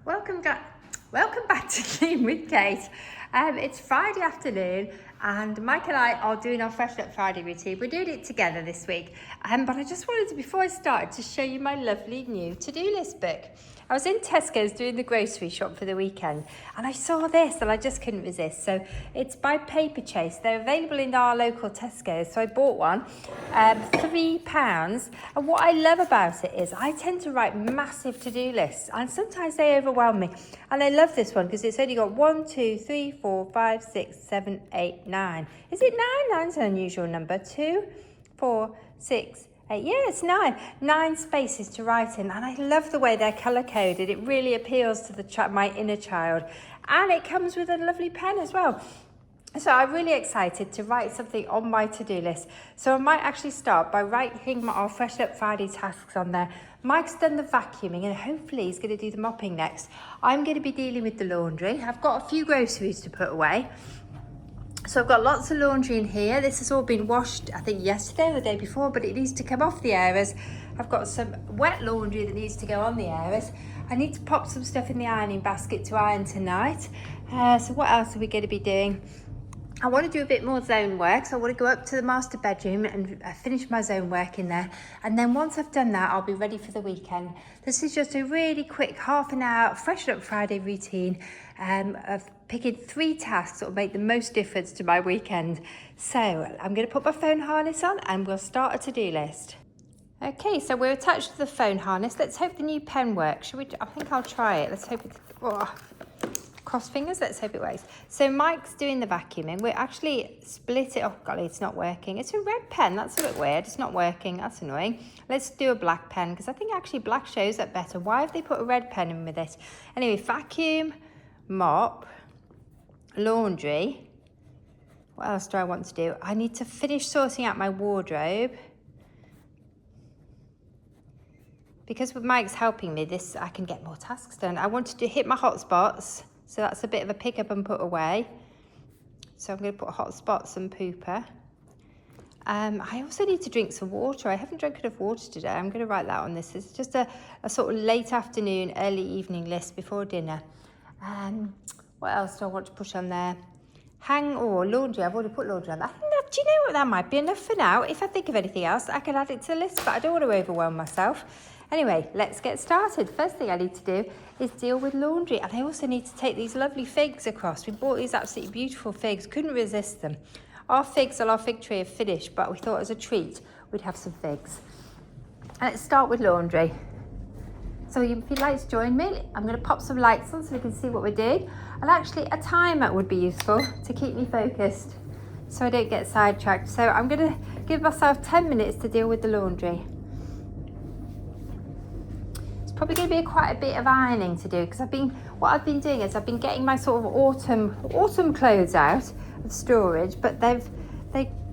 Welcome back to Clean with Kate. It's Friday afternoon and Mike and I are doing our Freshen Up Friday routine. We're doing it together this week. But I just wanted to, before I start, to show you my lovely new to-do list book. I was in Tesco's doing the grocery shop for the weekend and I saw this and I just couldn't resist. So it's by Paper Chase. They're available in our local Tesco's. So I bought one, £3. And what I love about it is I tend to write massive to-do lists and sometimes they overwhelm me. And I love this one because it's only got 1, 2, 3, 4, 5, 6, 7, 8, 9. Is it 9? 9's an unusual number. 2, 4, 6, 8. Yeah, it's 9. 9 spaces to write in. And I love the way they're colour coded. It really appeals to my inner child. And it comes with a lovely pen as well. So I'm really excited to write something on my to-do list. So I might actually start by writing our Fresh Up Friday tasks on there. Mike's done the vacuuming and hopefully he's going to do the mopping next. I'm going to be dealing with the laundry. I've got a few groceries to put away. So I've got lots of laundry in here. This has all been washed, I think yesterday or the day before, but it needs to come off the airers. I've got some wet laundry that needs to go on the airers. I need to pop some stuff in the ironing basket to iron tonight. So what else are we going to be doing? I want to do a bit more zone work, so I want to go up to the master bedroom and finish my zone work in there. And then once I've done that, I'll be ready for the weekend. This is just a really quick half an hour Freshen Up Friday routine of picking 3 tasks that will make the most difference to my weekend. So I'm going to put my phone harness on and we'll start a to-do list. Okay, so we're attached to the phone harness. Let's hope the new pen works. Shall we? I think I'll try it. Let's hope it... Oh. Cross fingers, let's hope it works. So Mike's doing the vacuuming. We're actually split it. Oh golly, it's not working. It's a red pen, that's a bit weird. It's not working, that's annoying. Let's do a black pen because I think actually black shows up better. Why have they put a red pen in with it? Anyway, vacuum, mop, laundry. What else do I want to do? I need to finish sorting out my wardrobe. Because with Mike's helping me, I can get more tasks done. I wanted to hit my hot spots. So that's a bit of a pick up and put away. So I'm going to put hot spots and pooper. I also need to drink some water. I haven't drunk enough water today. I'm going to write that on this. It's just a sort of late afternoon, early evening list before dinner. What else do I want to put on there? Laundry. I've already put laundry on that. Do you know what? That might be enough for now. If I think of anything else, I can add it to the list, but I don't want to overwhelm myself. Anyway, let's get started. First thing I need to do is deal with laundry. And I also need to take these lovely figs across. We bought these absolutely beautiful figs. Couldn't resist them. Our figs on our fig tree have finished, but we thought as a treat we'd have some figs. And let's start with laundry. So if you'd like to join me, I'm going to pop some lights on so we can see what we're doing. And actually a timer would be useful to keep me focused so I don't get sidetracked. So I'm going to give myself 10 minutes to deal with the laundry. Probably going to be quite a bit of ironing to do because what I've been doing is I've been getting my sort of autumn clothes out of storage, but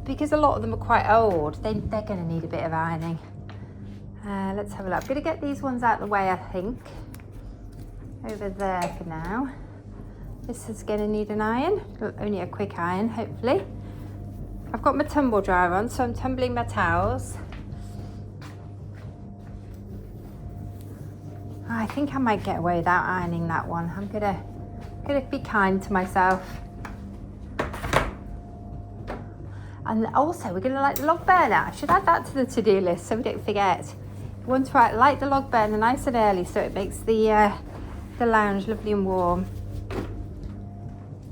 because a lot of them are quite old, they're going to need a bit of ironing. Let's have a look. I'm going to get these ones out of the way, I think. Over there for now. This is going to need an iron, only a quick iron, hopefully. I've got my tumble dryer on, so I'm tumbling my towels. I think I might get away without ironing that one. I'm gonna be kind to myself. And also we're gonna light the log burner. I should add that to the to-do list so we don't forget. We want to light the log burner nice and early so it makes the lounge lovely and warm.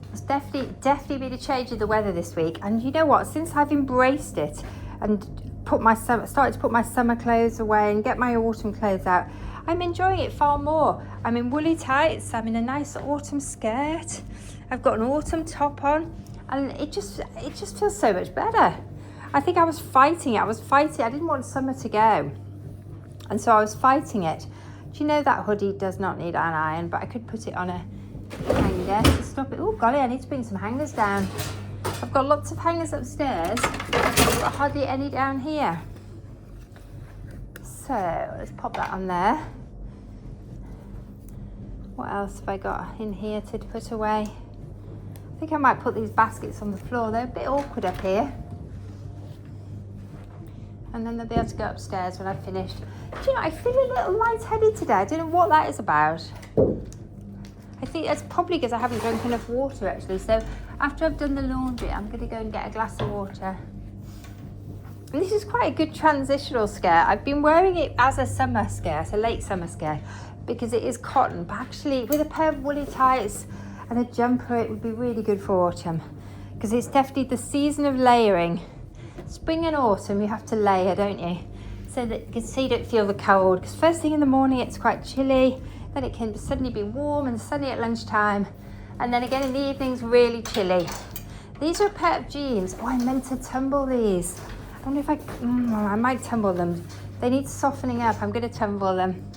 There's definitely been a change in the weather this week. And you know what? Since I've embraced it and started to put my summer clothes away and get my autumn clothes out, I'm enjoying it far more. I'm in woolly tights, I'm in a nice autumn skirt, I've got an autumn top on, and it just feels so much better. I think I was fighting it, I didn't want summer to go, and so I was fighting it. Do you know that hoodie does not need an iron, but I could put it on a hanger to stop it. Oh golly, I need to bring some hangers down. I've got lots of hangers upstairs, but hardly any down here. So let's pop that on there. What else have I got in here to put away? I think I might put these baskets on the floor. They're a bit awkward up here. And then they'll be able to go upstairs when I've finished. Do you know, I feel a little lightheaded today. I don't know what that is about. I think that's probably because I haven't drunk enough water actually. So after I've done the laundry, I'm going to go and get a glass of water. And this is quite a good transitional skirt. I've been wearing it as a summer skirt, a late summer skirt, because it is cotton. But actually with a pair of woolly tights and a jumper, it would be really good for autumn, because it's definitely the season of layering. Spring and autumn, you have to layer, don't you? So that you don't feel the cold, because first thing in the morning it's quite chilly, then it can suddenly be warm and sunny at lunchtime, and then again in the evenings really chilly. These are a pair of jeans. Oh, I meant to tumble these. I wonder if I might tumble them. They need softening up. I'm going to tumble them.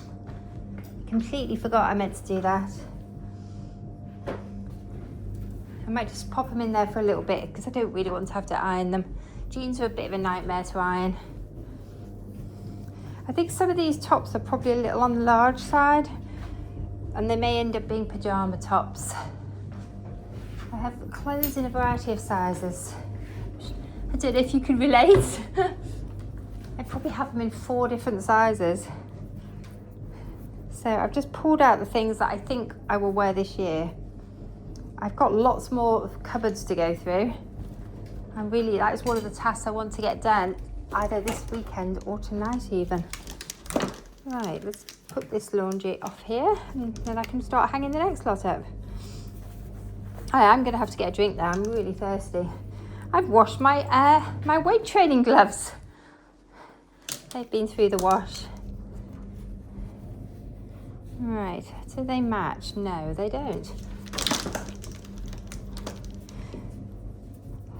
Completely forgot I meant to do that. I might just pop them in there for a little bit, because I don't really want to have to iron them. Jeans are a bit of a nightmare to iron. I think some of these tops are probably a little on the large side, and they may end up being pyjama tops. I have clothes in a variety of sizes. I don't know if you can relate. I probably have them in 4 different sizes. So I've just pulled out the things that I think I will wear this year. I've got lots more cupboards to go through. And really, that is one of the tasks I want to get done, either this weekend or tonight even. Right, let's put this laundry off here, and then I can start hanging the next lot up. I'm going to have to get a drink now. I'm really thirsty. I've washed my my weight training gloves. They've been through the wash. Right, do they match? No, they don't.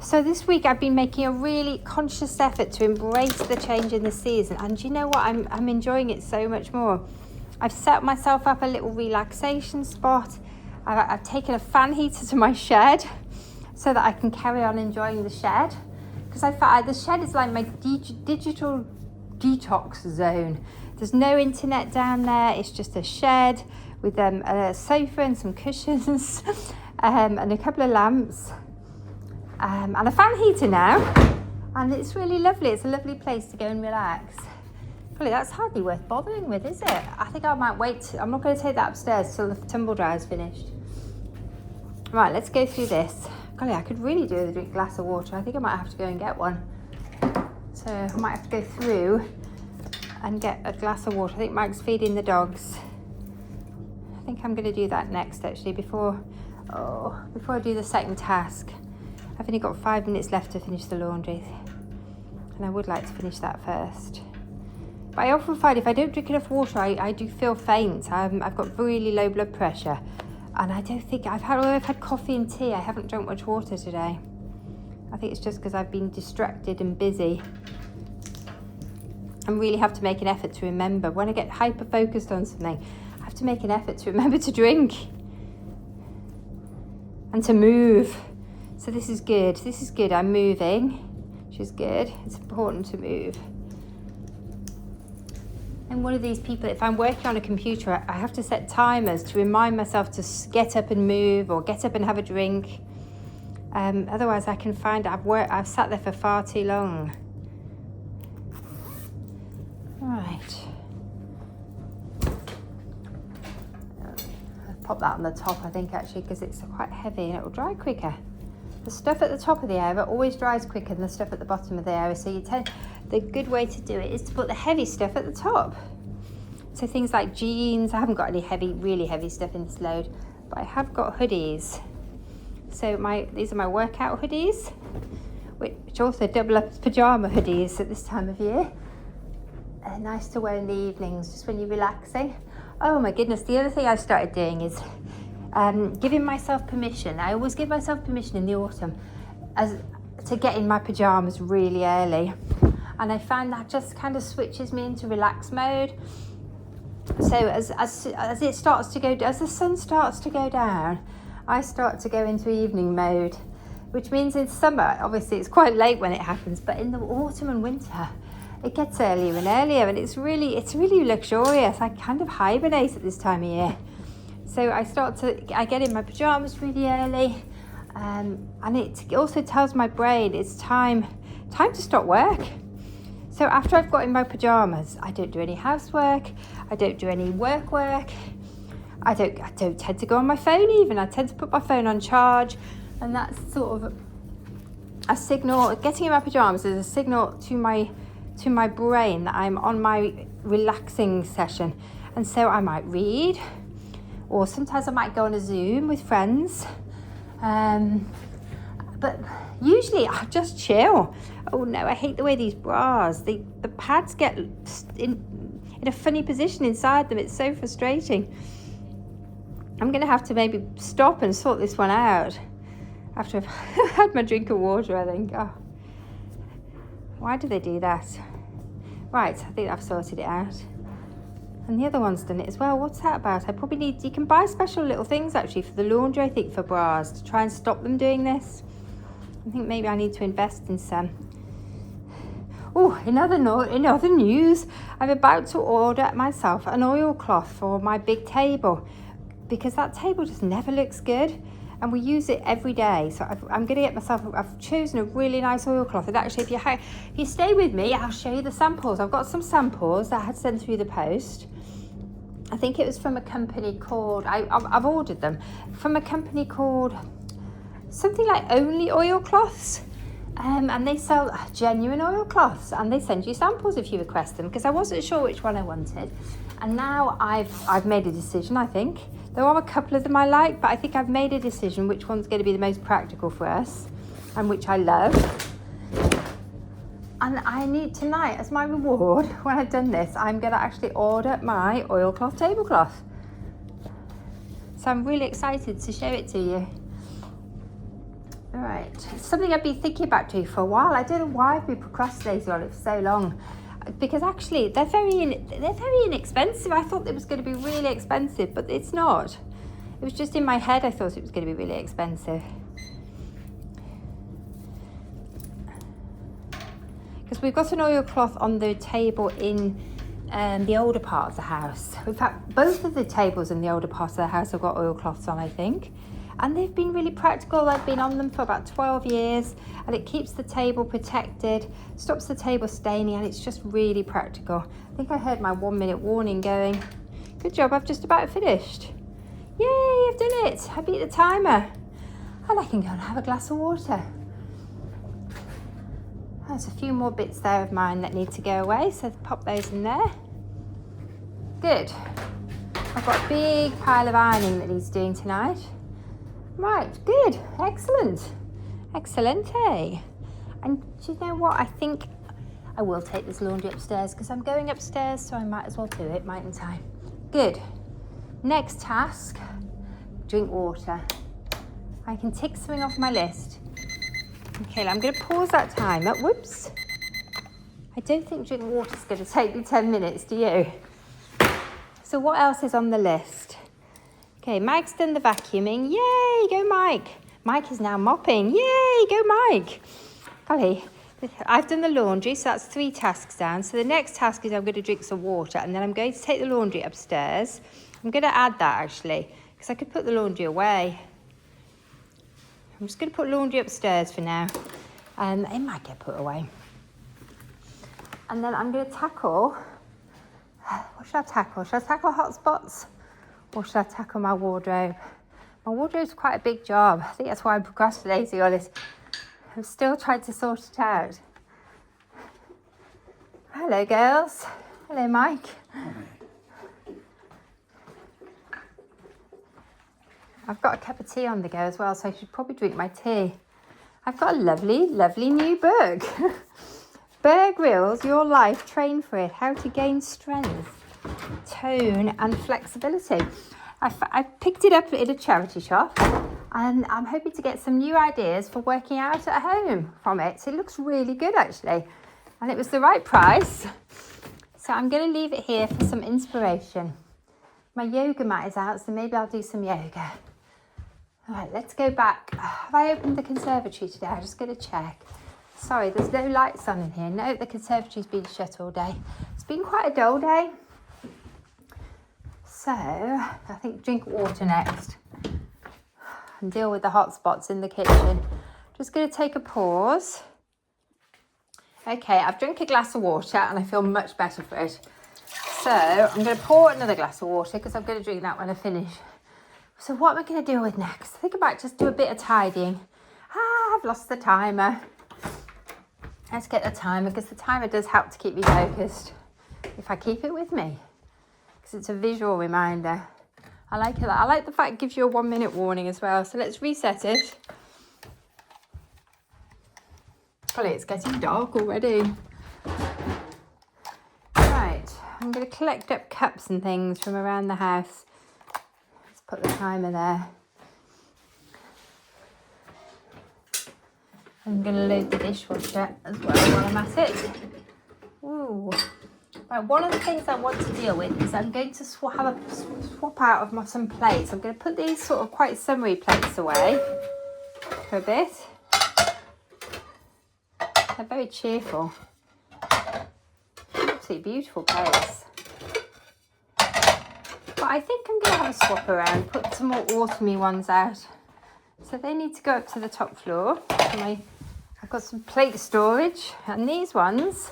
So this week I've been making a really conscious effort to embrace the change in the season, and you know what? I'm enjoying it so much more. I've set myself up a little relaxation spot. I've taken a fan heater to my shed so that I can carry on enjoying the shed, because I find the shed is like my digital detox zone. There's no internet down there. It's just a shed with a sofa and some cushions and a couple of lamps and a fan heater now, and it's really lovely. It's a lovely place to go and relax. Golly, that's hardly worth bothering with, is it? I think I might wait. I'm not going to take that upstairs till the tumble dryer is finished. Right, let's go through this. Golly, I could really do with a glass of water. I think I might have to go and get one. So I might have to go through and get a glass of water. I think Mike's feeding the dogs. I think I'm going to do that next, actually, before I do the second task. I've only got 5 minutes left to finish the laundry, and I would like to finish that first. But I often find if I don't drink enough water, I do feel faint. I've got really low blood pressure, and I don't think although I've had coffee and tea, I haven't drunk much water today. I think it's just because I've been distracted and busy. I really have to make an effort to remember. When I get hyper focused on something, I have to make an effort to remember to drink and to move. So this is good. This is good. I'm moving, which is good. It's important to move. I'm one of these people, if I'm working on a computer, I have to set timers to remind myself to get up and move, or get up and have a drink. Otherwise I can find I've sat there for far too long. Right. I'll pop that on the top, I think, actually, because it's quite heavy and it will dry quicker. The stuff at the top of the area always dries quicker than the stuff at the bottom of the area, so the good way to do it is to put the heavy stuff at the top. So things like jeans, I haven't got any really heavy stuff in this load, but I have got hoodies. So these are my workout hoodies, which also double up as pyjama hoodies at this time of year. Nice to wear in the evenings, just when you're relaxing. Oh my goodness, the other thing I've started doing is giving myself permission. I always give myself permission in the autumn to get in my pyjamas really early. And I find that just kind of switches me into relax mode. So as the sun starts to go down, I start to go into evening mode, which means in summer, obviously it's quite late when it happens, but in the autumn and winter, it gets earlier and earlier, and it's really luxurious. I kind of hibernate at this time of year. So I get in my pajamas really early, and it also tells my brain it's time to stop work. So after I've got in my pajamas, I don't do any housework, I don't do any work. I don't tend to go on my phone even. I tend to put my phone on charge, and that's sort of a signal. Getting in my pajamas is a signal to my brain that I'm on my relaxing session. And so I might read, or sometimes I might go on a Zoom with friends. But usually I just chill. Oh no, I hate the way these bras, the pads get in a funny position inside them. It's so frustrating. I'm going to have to maybe stop and sort this one out after I've had my drink of water, I think. Oh, why do they do that? Right, I think I've sorted it out. And the other one's done it as well. What's that about? I probably need, you can buy special little things actually for the laundry, I think, for bras to try and stop them doing this. I think maybe I need to invest in some. Oh, in other news, I'm about to order myself an oilcloth for my big table, because that table just never looks good and we use it every day. So I'm going to get myself, I've chosen a really nice oilcloth. And actually, if you stay with me, I'll show you the samples. I've got some samples that I had sent through the post. I think it was from a company called, I've ordered them, from a company called something like Only Oilcloths. And they sell genuine oilcloths, and they send you samples if you request them, because I wasn't sure which one I wanted. And now I've made a decision, I think. There are a couple of them I like, but I think I've made a decision which one's going to be the most practical for us and which I love. And I need tonight, as my reward, when I've done this, I'm going to actually order my oilcloth tablecloth. So I'm really excited to show it to you. All right, it's something I've been thinking about doing for a while. I don't know why I've been procrastinating on it for so long, because actually they're very inexpensive. I thought it was going to be really expensive, but it's not. It was just in my head I thought it was going to be really expensive. Because we've got an oilcloth on the table in the older part of the house. In fact, both of the tables in the older part of the house have got oilcloths on, I think. And they've been really practical. I've been on them for about 12 years, and it keeps the table protected, stops the table staining, and it's just really practical. I think I heard my 1 minute warning going. Good job, I've just about finished. Yay, I've done it. I beat the timer. And I can go and have a glass of water. There's a few more bits there of mine that need to go away, so pop those in there. Good. I've got a big pile of ironing that needs doing tonight. Right, good, excellent, excellente. And do you know what? I think I will take this laundry upstairs, because I'm going upstairs, so I might as well do it, mightn't I? Good. Next task, drink water. I can tick something off my list. Okay, I'm going to pause that timer. Whoops. I don't think drinking water is going to take me 10 minutes, do you? So what else is on the list? Okay, Mike's done the vacuuming. Yay, go Mike. Mike is now mopping. Yay, go Mike. Golly, I've done the laundry, so that's 3 tasks down. So the next task is I'm going to drink some water, and then I'm going to take the laundry upstairs. I'm going to add that actually, because I could put the laundry away. I'm just going to put laundry upstairs for now. It might get put away. And then I'm going to tackle, what should I tackle? Should I tackle hotspots? Or should I tackle my wardrobe? My wardrobe's quite a big job. I think that's why I'm procrastinating on it. I'm still trying to sort it out. Hello, girls. Hello, Mike. I've got a cup of tea on the go as well, so I should probably drink my tea. I've got a lovely, lovely new book. Bear Grylls, Your Life, Train for It, How to Gain Strength, Tone and Flexibility. I picked it up in a charity shop, and I'm hoping to get some new ideas for working out at home from it. So it looks really good actually, and it was the right price. So I'm going to leave it here for some inspiration. My yoga mat is out, so maybe I'll do some yoga. All right, let's go back. Have I opened the conservatory today? I'm just going to check. Sorry, there's no lights on in here. No, the conservatory's been shut all day. It's been quite a dull day. So I think drink water next and deal with the hot spots in the kitchen. Just going to take a pause. Okay, I've drunk a glass of water and I feel much better for it. So I'm going to pour another glass of water because I'm going to drink that when I finish. So what am I going to deal with next? I think I might just do a bit of tidying. I've lost the timer. Let's get the timer because the timer does help to keep me focused if I keep it with me. Because it's a visual reminder. I like it. I like the fact it gives you a 1 minute warning as well. So let's reset it. Golly, it's getting dark already. Right, I'm going to collect up cups and things from around the house. Let's put the timer there. I'm going to load the dishwasher as well while I'm at it. Ooh. Right, one of the things I want to deal with is I'm going to swap out of some plates. I'm going to put these sort of quite summery plates away for a bit. They're very cheerful. Absolutely beautiful plates. But I think I'm going to have a swap around, put some more autumny ones out. So they need to go up to the top floor. I've got some plate storage, and these ones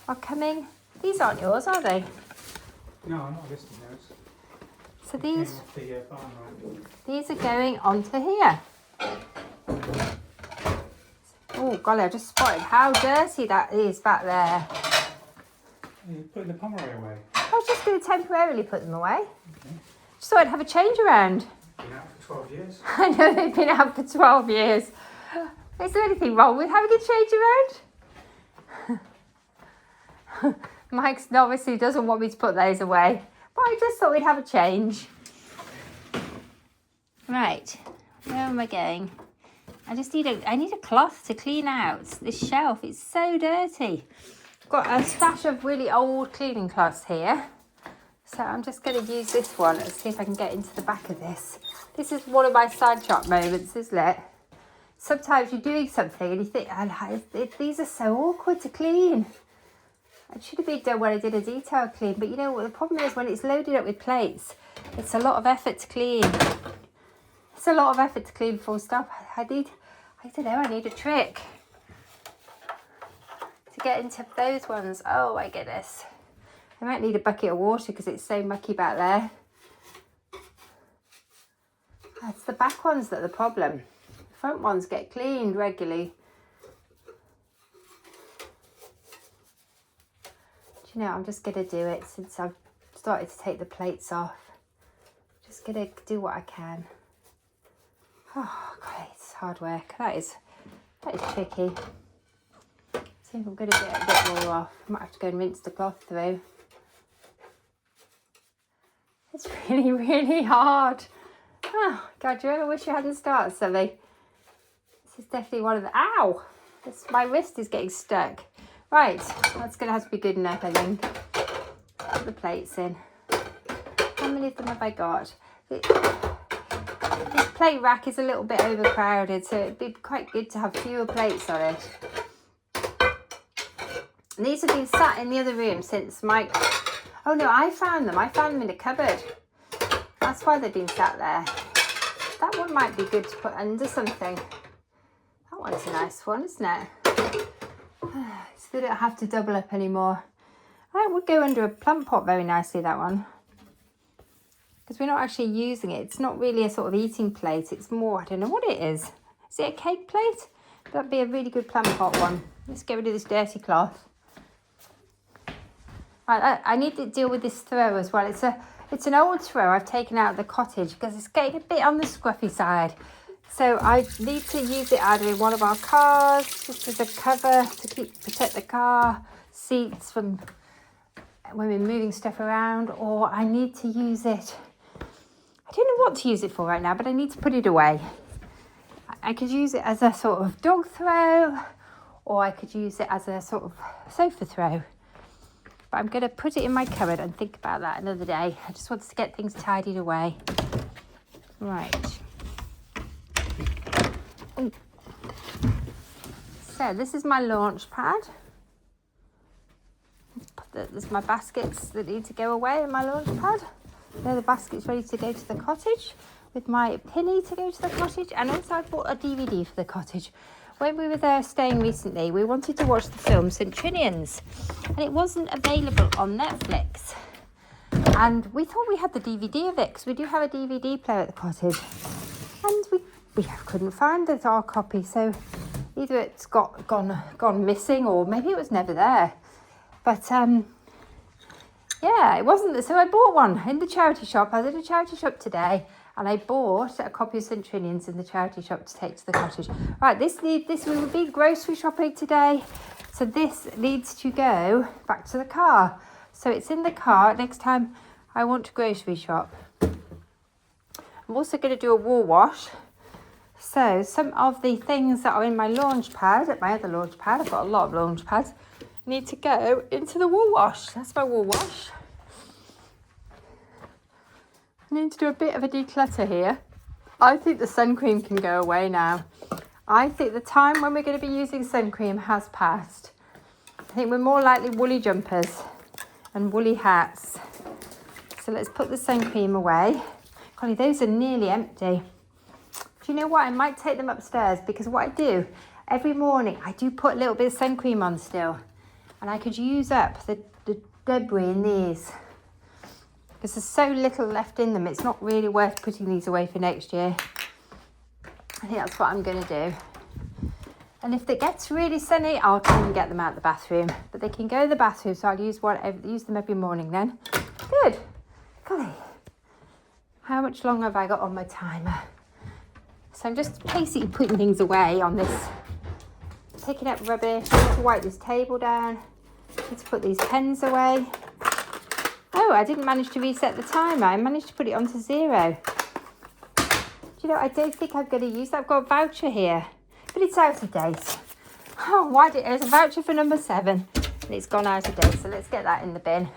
are coming. These aren't yours, are they? No, I'm not listing those. So these are going onto here. Oh golly, I just spotted how dirty that is back there. You're putting the Pomeroy away. I was just going to temporarily put them away. Okay. Just thought I'd have a change around. Been out for 12 years. I know they've been out for 12 years. Is there anything wrong with having a change around? Mike obviously doesn't want me to put those away, but I just thought we'd have a change. Right, where am I going? I need a cloth to clean out this shelf. It's so dirty. I've got a stash of really old cleaning cloths here. So I'm just going to use this one and see if I can get into the back of this. This is one of my side shot moments, isn't it? Sometimes you're doing something and you think, these are so awkward to clean. It should have been done when I did a detail clean. But you know what the problem is, when it's loaded up with plates, it's a lot of effort to clean. It's a lot of effort to clean full stop. I need a trick to get into those ones. Oh my goodness. I might need a bucket of water because it's so mucky back there. It's the back ones that are the problem. The front ones get cleaned regularly. Do you know, I'm just going to do it since I've started to take the plates off. Just going to do what I can. Oh, God, it's hard work. That is tricky. See if I'm going to get a bit more off. I might have to go and rinse the cloth through. It's really, really hard. Oh, God, do you ever wish you hadn't started something? This is definitely one of the... Ow! My wrist is getting stuck. Right, that's going to have to be good enough, I think. Put the plates in. How many of them have I got? This plate rack is a little bit overcrowded, so it'd be quite good to have fewer plates on it. And these have been sat in the other room since Mike... Oh no, I found them. I found them in a cupboard. That's why they've been sat there. That one might be good to put under something. That one's a nice one, isn't it? So they don't have to double up anymore. That would go under a plant pot very nicely, that one. Because we're not actually using it. It's not really a sort of eating plate. It's more, I don't know what it is. Is it a cake plate? That'd be a really good plant pot one. Let's get rid of this dirty cloth. Right, I need to deal with this throw as well. It's an old throw I've taken out of the cottage because it's getting a bit on the scruffy side. So I need to use it either in one of our cars, just as a cover to protect the car seats from when we're moving stuff around, or I need to use it. I don't know what to use it for right now, but I need to put it away. I could use it as a sort of dog throw, or I could use it as a sort of sofa throw. But I'm going to put it in my cupboard and think about that another day. I just wanted to get things tidied away. Right. Ooh. So this is my launch pad. There's my baskets that need to go away in my launch pad. There are the baskets ready to go to the cottage with my pinny to go to the cottage. And also I bought a DVD for the cottage. When we were there staying recently, we wanted to watch the film St. Trinian's, and it wasn't available on Netflix. And we thought we had the DVD of it, because we do have a DVD player at the cottage. And we couldn't find our copy, so either it's gone missing, or maybe it was never there. But yeah, it wasn't. So I bought one in the charity shop. I was at a charity shop today, and I bought a copy of St Trinian's in the charity shop to take to the cottage. Right, this we will be grocery shopping today, so this needs to go back to the car. So it's in the car next time I want to grocery shop. I'm also going to do a wall wash. So some of the things that are in my launch pad, at my other launch pad, I've got a lot of launch pads, need to go into the wall wash. That's my wall wash. I need to do a bit of a declutter here. I think the sun cream can go away now. I think the time when we're going to be using sun cream has passed. I think we're more likely woolly jumpers and woolly hats. So let's put the sun cream away. Golly, those are nearly empty. Do you know what? I might take them upstairs, because what I do every morning, I do put a little bit of sun cream on still. And I could use up the debris in these, because there's so little left in them. It's not really worth putting these away for next year. I think that's what I'm going to do. And if it gets really sunny, I'll come and get them out of the bathroom. But they can go to the bathroom, so I'll use them every morning then. Good. Golly. How much longer have I got on my timer? So I'm just basically putting things away on this. Picking up rubbish. I need to wipe this table down. I need to put these pens away. Oh, I didn't manage to reset the timer. I managed to put it onto 0. Do you know, I don't think I'm going to use that. I've got a voucher here, but it's out of date. Oh, why did there's a voucher for number 7, and it's gone out of date. So let's get that in the bin.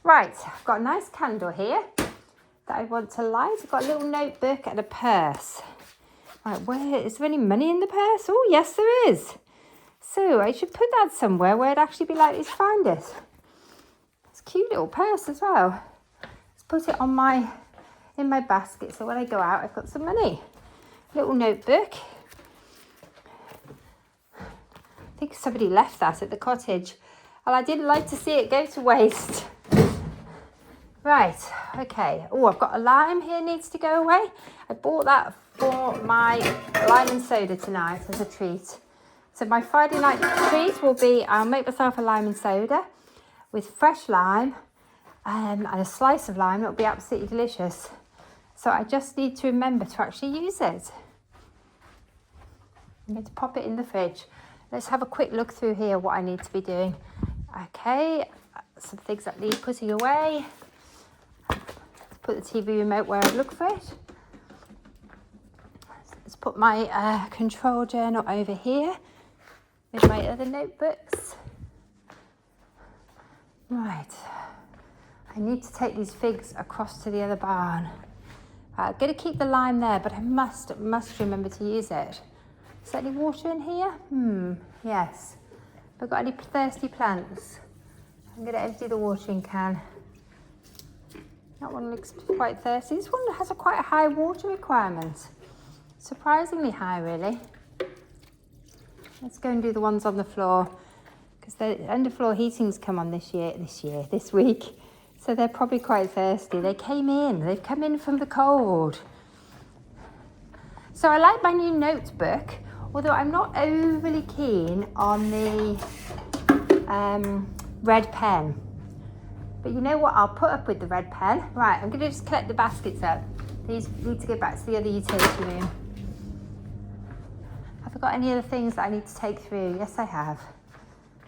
Right, I've got a nice candle here that I want to light. I've got a little notebook and a purse. Right, is there any money in the purse? Oh, yes, there is. So I should put that somewhere where it'd actually be likely to find it. It's a cute little purse as well. Let's put it on in my basket, so when I go out, I've got some money. Little notebook. I think somebody left that at the cottage, and I didn't like to see it go to waste. Right, okay. Oh, I've got a lime here, needs to go away. I bought that for my lime and soda tonight as a treat. So my Friday night treat will be, I'll make myself a lime and soda with fresh lime and a slice of lime. It'll be absolutely delicious. So I just need to remember to actually use it. I'm going to pop it in the fridge. Let's have a quick look through here what I need to be doing. Okay, some things that need putting away. Put the TV remote where I look for it. Let's put my control journal over here with my other notebooks. Right, I need to take these figs across to the other barn. I'm going to keep the lime there, but I must remember to use it. Is there any water in here? Yes. Have I got any thirsty plants? I'm going to empty the watering can. That one looks quite thirsty. This one has quite a high water requirement. Surprisingly high, really. Let's go and do the ones on the floor, because the underfloor heating's come on this week. So they're probably quite thirsty. They've come in from the cold. So I like my new notebook, although I'm not overly keen on the red pen. But you know what? I'll put up with the red pen. Right, I'm going to just collect the baskets up. These need to go back to the other utility room. Have I got any other things that I need to take through? Yes, I have.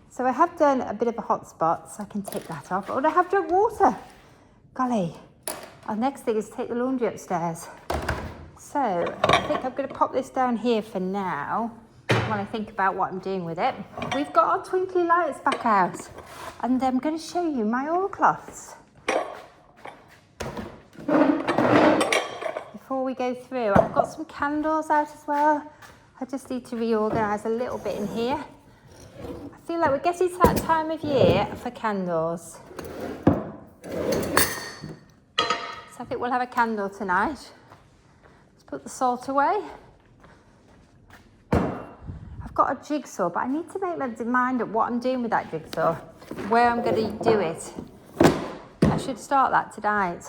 So I have done a bit of a hot spot, so I can take that off. Oh, I have drunk water. Golly. Our next thing is to take the laundry upstairs. So I think I'm going to pop this down here for now, when I think about what I'm doing with it. We've got our twinkly lights back out, and I'm going to show you my oilcloths. Before we go through, I've got some candles out as well. I just need to reorganise a little bit in here. I feel like we're getting to that time of year for candles. So I think we'll have a candle tonight. Let's put the salt away. I've got a jigsaw, but I need to make my mind up what I'm doing with that jigsaw, where I'm going to do it. I should should start that tonight.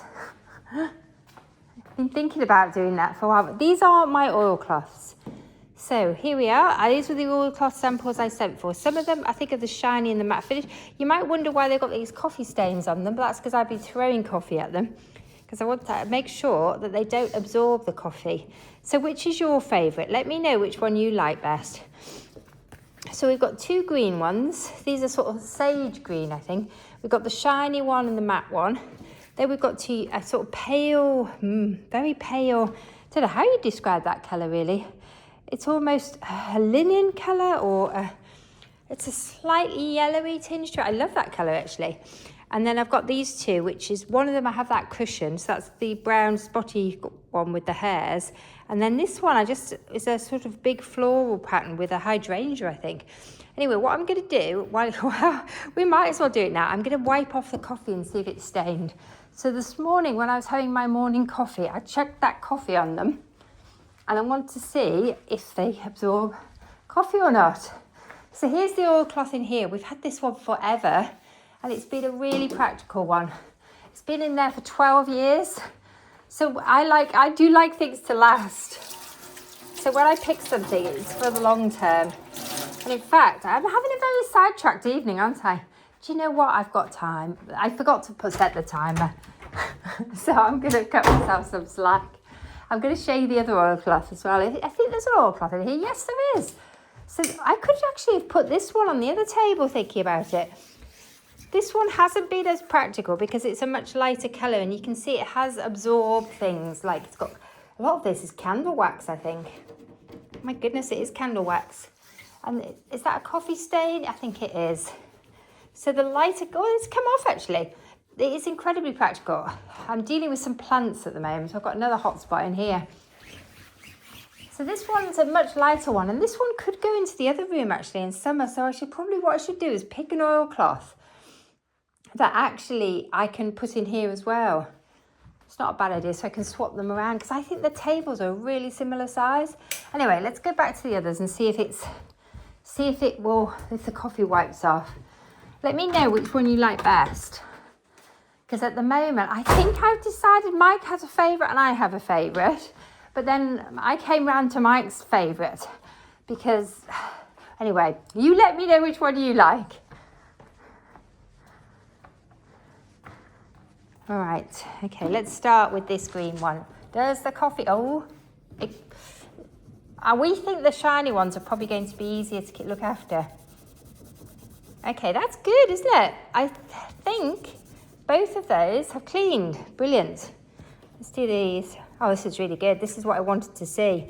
I've been thinking about doing that for a while. But these are my oilcloths. So here we are. These were the oilcloth samples I sent for. Some of them I think are the shiny and the matte finish. You might wonder why they've got these coffee stains on them, but that's because I've been throwing coffee at them, because I want to make sure that they don't absorb the coffee. So which is your favourite? Let me know which one you like best. So we've got two green ones. These are sort of sage green, I think. We've got the shiny one and the matte one. Then we've got two sort of pale, very pale, I don't know how you describe that colour really. It's almost a linen colour, or it's a slightly yellowy tinge to it. I love that colour actually. And then I've got these two, which is, one of them I have that cushion, so that's the brown spotty one with the hairs. And then this one is a sort of big floral pattern with a hydrangea, I think. Anyway, what I'm going to do, we might as well do it now. I'm going to wipe off the coffee and see if it's stained. So this morning when I was having my morning coffee, I checked that coffee on them. And I want to see if they absorb coffee or not. So here's the oilcloth in here. We've had this one forever, and it's been a really practical one. It's been in there for 12 years. So I do like things to last. So when I pick something, it's for the long term. And in fact, I'm having a very sidetracked evening, aren't I? Do you know what? I've got time. I forgot to set the timer. So I'm going to cut myself some slack. I'm going to show you the other oilcloth as well. I think there's an oilcloth in here. Yes, there is. So I could actually have put this one on the other table thinking about it. This one hasn't been as practical because it's a much lighter colour, and you can see it has absorbed things. Like, it's got, a lot of this is candle wax, I think. My goodness, it is candle wax. And is that a coffee stain? I think it is. So the lighter, oh, it's come off actually. It is incredibly practical. I'm dealing with some plants at the moment, so I've got another hot spot in here. So this one's a much lighter one, and this one could go into the other room actually in summer. So what I should do is pick an oilcloth that actually I can put in here as well. It's not a bad idea, so I can swap them around, because I think the tables are really similar size. Anyway, let's go back to the others and see if the coffee wipes off. Let me know which one you like best. Because at the moment, I think I've decided Mike has a favourite and I have a favourite. But then I came round to Mike's favourite. Because, anyway, you let me know which one you like. All right, okay, let's start with this green one. Does the coffee, we think the shiny ones are probably going to be easier to look after. Okay, that's good, isn't it? I think both of those have cleaned. Brilliant. Let's do these. Oh, this is really good. This is what I wanted to see.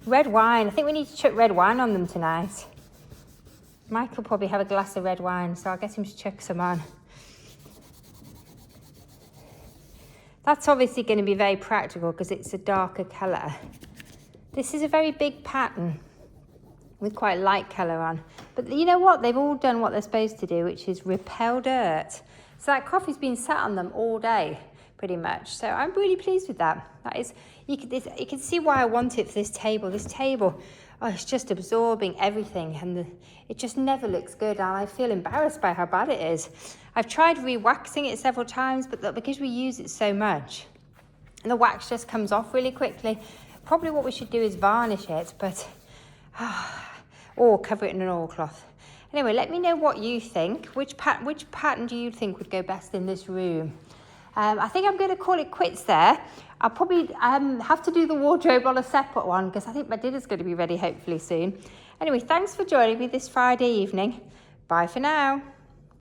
Red wine. I think we need to chuck red wine on them tonight. Mike will probably have a glass of red wine, so I'll get him to chuck some on. That's obviously going to be very practical because it's a darker colour. This is a very big pattern with quite a light colour on. But you know what? They've all done what they're supposed to do, which is repel dirt. So that coffee's been sat on them all day, pretty much. So I'm really pleased with that. That is, you can see why I want it for this table. This table, it's just absorbing everything, and it just never looks good. And I feel embarrassed by how bad it is. I've tried re-waxing it several times, but because we use it so much, and the wax just comes off really quickly. Probably what we should do is varnish it, but or cover it in an oilcloth. Anyway, let me know what you think. Which pattern do you think would go best in this room? I think I'm going to call it quits there. I'll probably have to do the wardrobe on a separate one, because I think my dinner's going to be ready hopefully soon. Anyway, thanks for joining me this Friday evening. Bye for now.